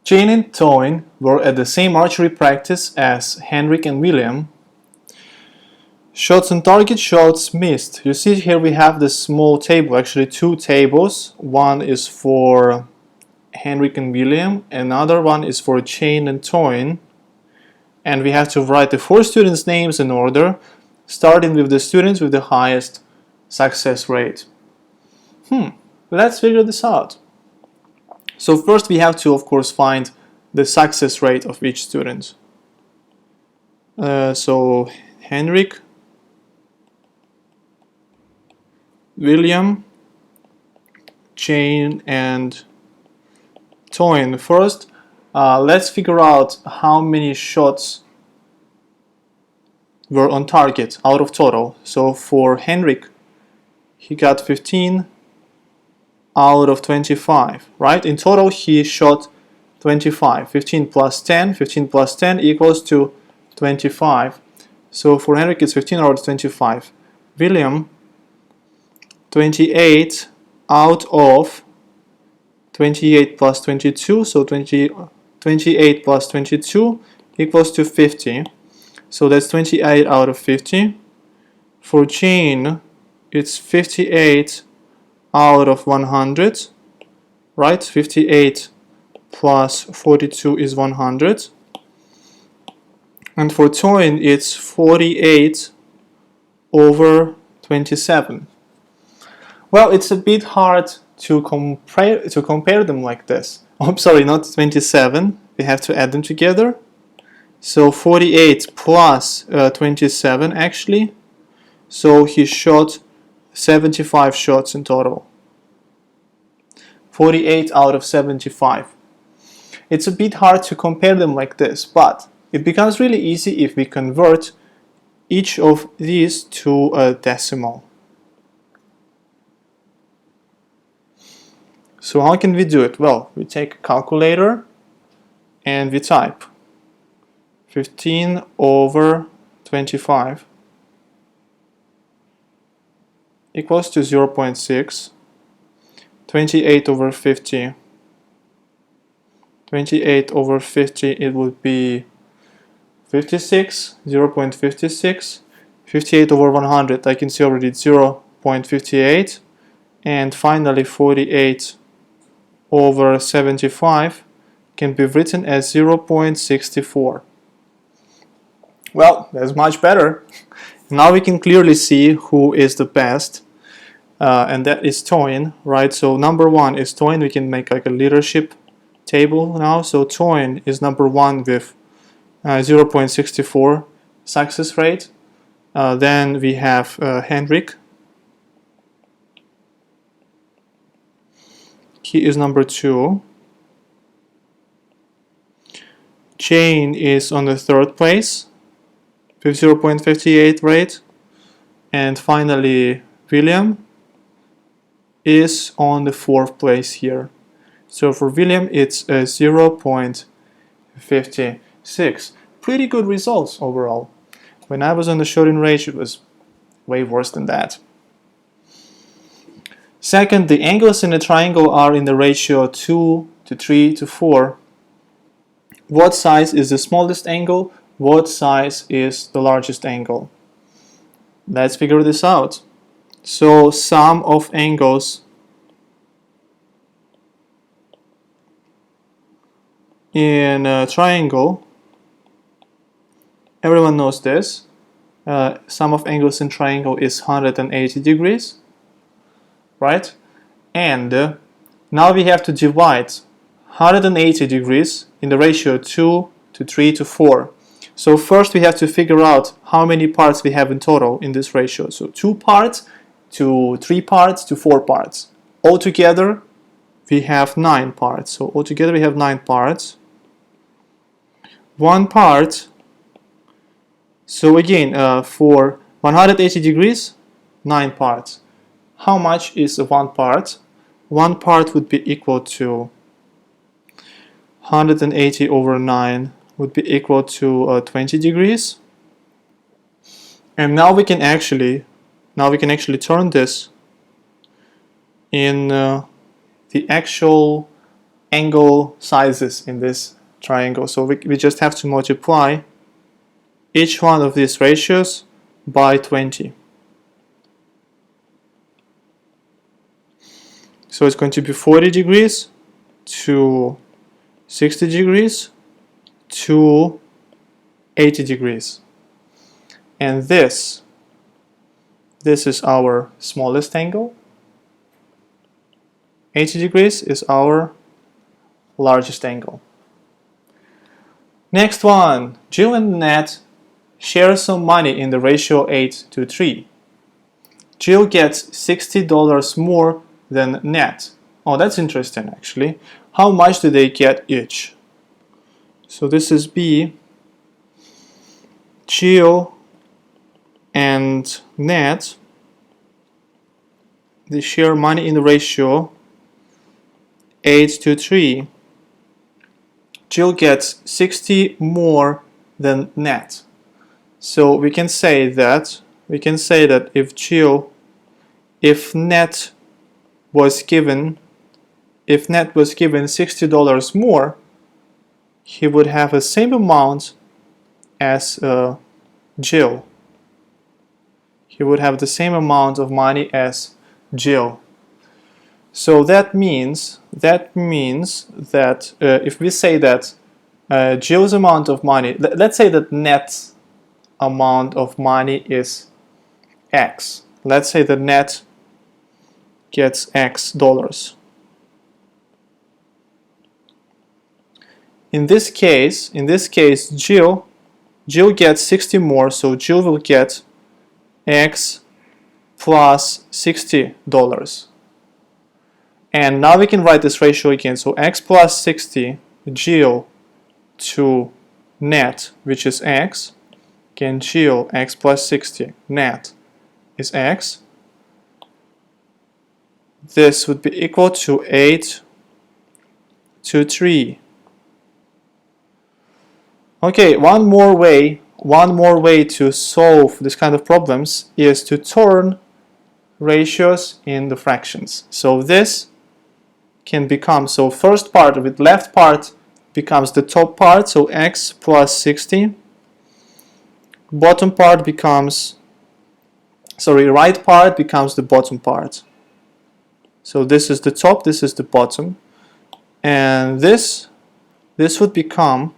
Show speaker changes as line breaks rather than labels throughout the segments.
Jane and Toyn were at the same archery practice as Henrik and William. Shots on target, shots missed. You see here we have this small table, actually two tables. One is for Henrik and William, another one is for Jane and Toyn. And we have to write the 4 students' names in order, starting with the students with the highest success rate. Let's figure this out. So first we have to, of course, find the success rate of each student. So Henrik, William, Jane, and Toyn. First, let's figure out how many shots were on target out of total. So for Henrik, he got 15 out of 25, right? In total, he shot 25. 15 plus 10, 15 plus 10 equals to 25. So for Henrik, it's 15 out of 25. William, 28 out of 28 plus 22, so 28 plus 22 equals to 50. So that's 28 out of 50. For Jane, it's 58 out of 100, right? 58 plus 42 is 100. And for Toyn, it's 48 over 27. Well, it's a bit hard to compare them like this. Oh, I'm sorry, not 27. We have to add them together. So 48 plus 27 actually. So he shot 75 shots in total. 48 out of 75. It's a bit hard to compare them like this, but it becomes really easy if we convert each of these to a decimal. So how can we do it? Well, we take a calculator and we type 15 over 25 equals to 0.6. 28 over 50. 28 over 50, it would be 56, 0.56. 58 over 100, I can see already 0.58. And finally 48 over 75 can be written as 0.64. Well, that's much better. Now we can clearly see who is the best, and that is Toyn, right? So number 1 is Toyn. We can make like a leadership table now. So Toyn is number 1 with 0.64 success rate. Then we have Henrik. He is number 2. Jane is on the 3rd place with 0.58 rate. And finally, William is on the 4th place here. So for William, it's 0.56. Pretty good results overall. When I was on the shooting range, it was way worse than that. Second, the angles in a triangle are in the ratio 2 to 3 to 4. What size is the smallest angle? What size is the largest angle? Let's figure this out. So sum of angles in a triangle, everyone knows this. Sum of angles in triangle is 180 degrees. Right? And now we have to divide 180 degrees in the ratio 2 to 3 to 4. So first we have to figure out how many parts we have in total in this ratio. So 2 parts to 3 parts to 4 parts. Altogether we have 9 parts. So altogether we have 9 parts. 1 part. So again, for 180 degrees, 9 parts. How much is 1 part? 1 part would be equal to 180 over 9 would be equal to 20 degrees. And now we can actually turn this in the actual angle sizes in this triangle. So we just have to multiply each one of these ratios by 20. So it's going to be 40 degrees to 60 degrees to 80 degrees. And this is our smallest angle. 80 degrees is our largest angle. Next one, Jill and Nat share some money in the ratio 8:3. Jill gets $60 more than Nat. Oh, that's interesting actually. How much do they get each? So this is B. Jill and Nat, they share money in the ratio 8:3. Jill gets 60 more than Nat. So we can say that if Nat was given $60 more, he would have the same amount as Jill. He would have the same amount of money as Jill. So that means that if we say that Jill's amount of money, let's say that Net's amount of money is X. Let's say that Net gets X dollars. In this case, Jill gets 60 more, so Jill will get X plus $60. And now we can write this ratio again. So X plus 60, Jill to Net, which is X. Again, Jill, X plus 60, Net is X. This would be equal to 8:3. Okay, one more way to solve this kind of problems is to turn ratios into fractions. So this can become, so first part of it, left part becomes the top part, so X plus 60. Bottom part becomes, right part becomes the bottom part. So this is the top, this is the bottom. And this would become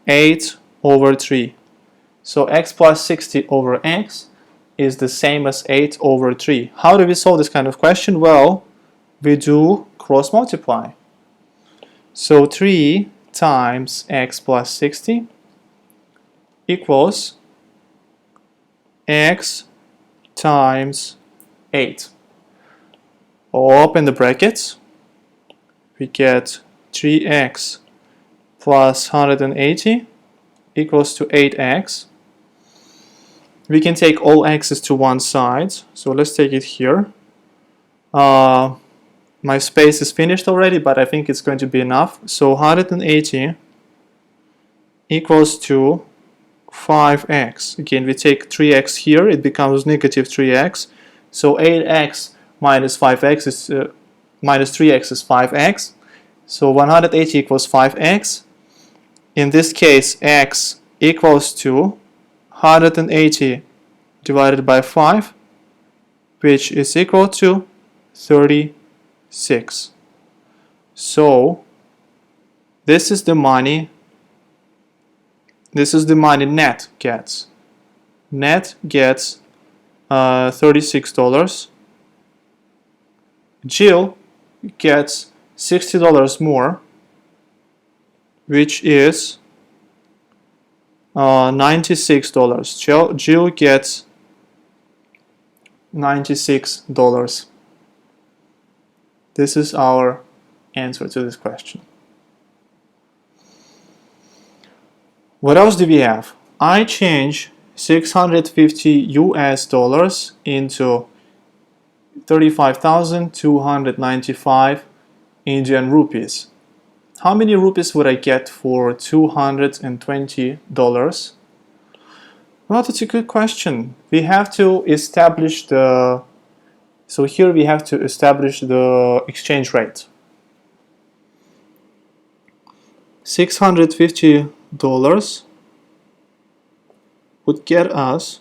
8/3. So X plus 60 over X is the same as 8/3. How do we solve this kind of question? Well, we do cross multiply. So 3 times X plus 60 equals X times 8. Open the brackets. We get 3X plus 180 equals to 8X. We can take all x's to one side. So let's take it here. My space is finished already, but I think it's going to be enough. So 180 equals to 5x. Again, we take 3x here, it becomes negative 3x. So 8x minus 5x is minus 3x is 5x. So 180 equals 5x. In this case, x equals to 180 divided by 5, which is equal to 36. So this is the money Net gets. Net gets $36. Jill gets $60 more, which is $96. Jill gets $96. This is our answer to this question. What else do we have? I change 650 US dollars into 35,295 Indian rupees. How many rupees would I get for $220? Well, that's a good question. We have to establish the, so here we have to establish the exchange rate. $650 would get us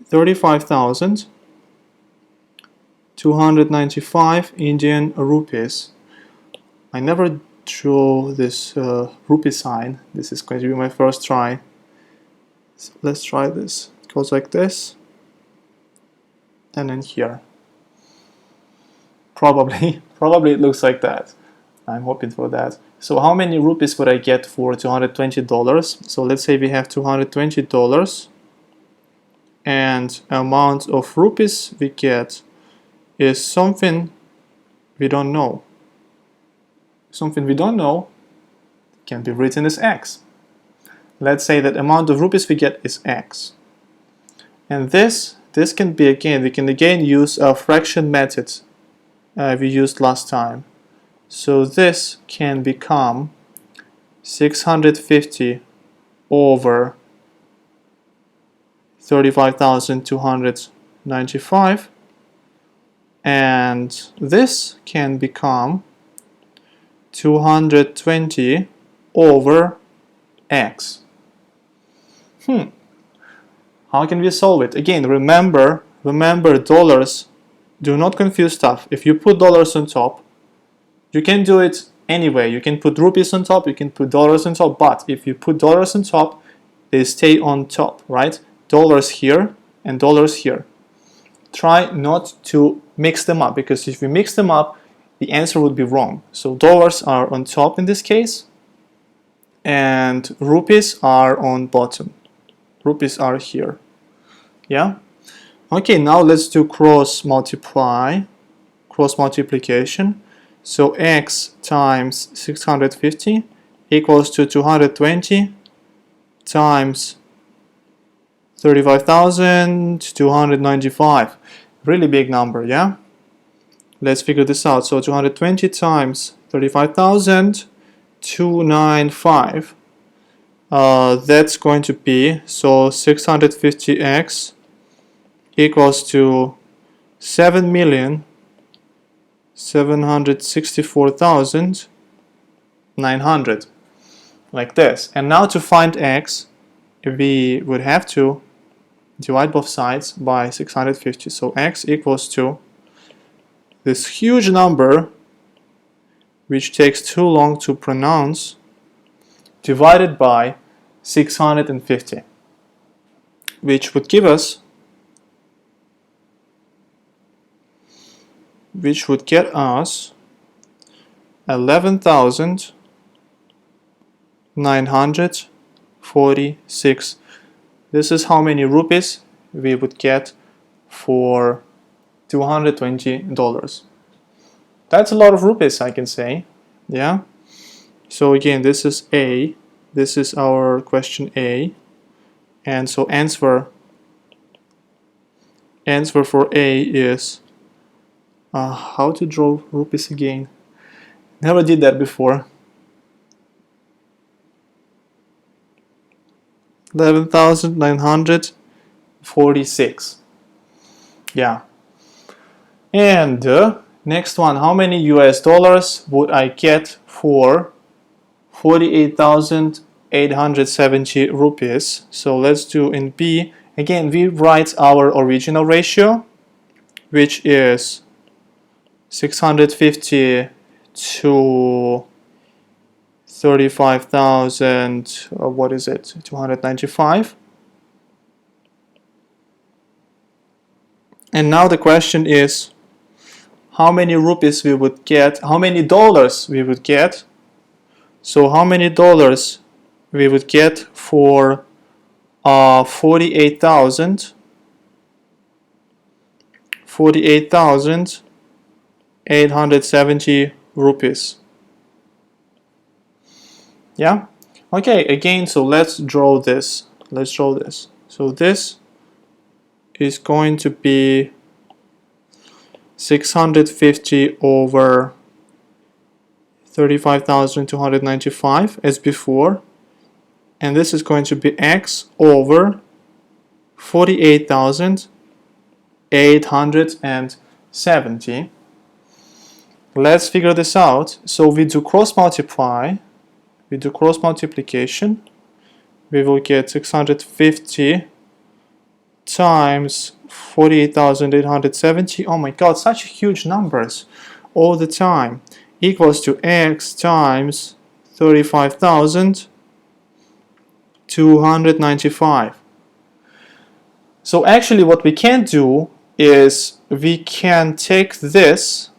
35,295 Indian rupees. I never drew this rupee sign. This is going to be my first try. So let's try this. It goes like this, and then here. Probably it looks like that. I'm hoping for that. So how many rupees would I get for $220? So let's say we have $220, and amount of rupees we get is something we don't know. Something we don't know can be written as X. Let's say that amount of rupees we get is X. And this can be again, we can again use a fraction method we used last time. So this can become 650 over 35,295, and this can become 220 over X. How can we solve it? Again, remember dollars. Do not confuse stuff. If you put dollars on top, you can do it anyway. You can put rupees on top, you can put dollars on top, but if you put dollars on top, they stay on top, right? Dollars here and dollars here. Try not to mix them up, because if you mix them up, the answer would be wrong. So dollars are on top in this case, and rupees are on bottom. Rupees are here. Yeah? Okay, now let's do cross multiplication. So X times 650 equals to 220 times 35,295. Really big number, yeah? Let's figure this out. So 220 times 35,295. That's going to be, so 650x equals to 7,764,900, like this. And now to find x, we would have to divide both sides by 650. So x equals to this huge number, which takes too long to pronounce, divided by 650, which would give us, which would get us 11,946. This is how many rupees we would get for $220. That's a lot of rupees, I can say. Yeah. So again, this is A. This is our question A. And so answer for A is how to draw rupees again. Never did that before. 11,946. Yeah. And next one, how many US dollars would I get for 48,870 rupees? So let's do in B. Again, we write our original ratio, which is 650 to 35,000, what is it, 295. And now the question is, how many rupees we would get, how many dollars we would get. So how many dollars we would get for 48,870 rupees. Yeah. Okay. Again, so let's draw this. So this is going to be 650 over 35,295 as before, and this is going to be x over 48,870. let's figure this out. So we do cross multiply, we do cross multiplication, we will get 650 times 48,870. Oh my god, such huge numbers all the time, equals to x times 35,295. So actually what we can do is we can take this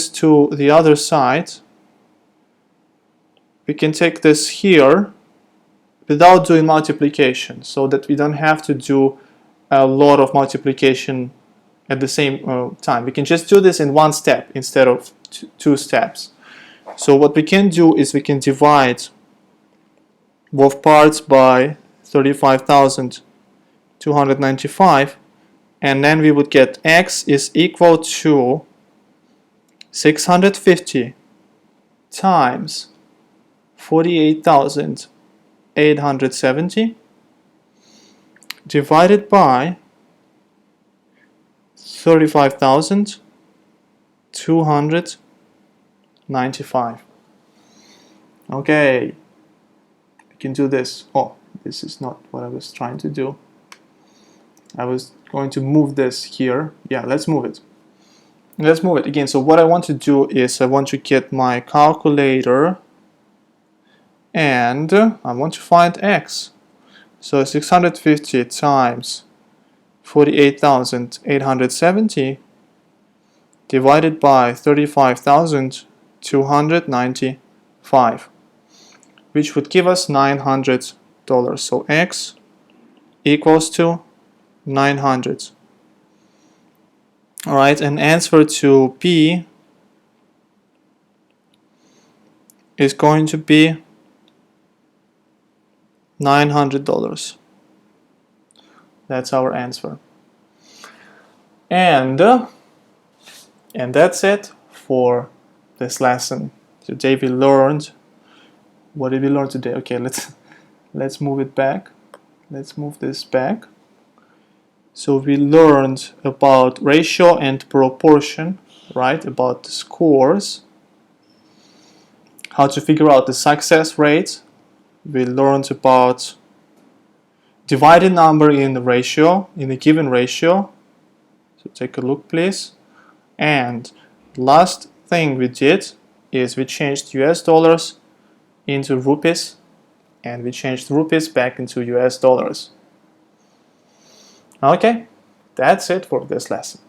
to the other side. We can take this here without doing multiplication, so that we don't have to do a lot of multiplication at the same time. We can just do this in one step instead of two steps. So what we can do is we can divide both parts by 35,295, and then we would get x is equal to 650 times 48,870 divided by 35,295. Okay, we can do this. Oh, this is not what I was trying to do. I was going to move this here. Yeah, let's move it. Let's move it again. So what I want to do is I want to get my calculator and I want to find x. So 650 times 48,870 divided by 35,295, which would give us $900. So x equals to 900. Alright, and answer to B is going to be $900. That's our answer. And that's it for this lesson. Today we learned, what did we learn today? Okay, let's move it back. Let's move this back. So we learned about ratio and proportion, right? About the scores, how to figure out the success rate. We learned about divided number in the ratio, in a given ratio. So take a look, please. And last thing we did is we changed US dollars into rupees, and we changed rupees back into US dollars. Okay, that's it for this lesson.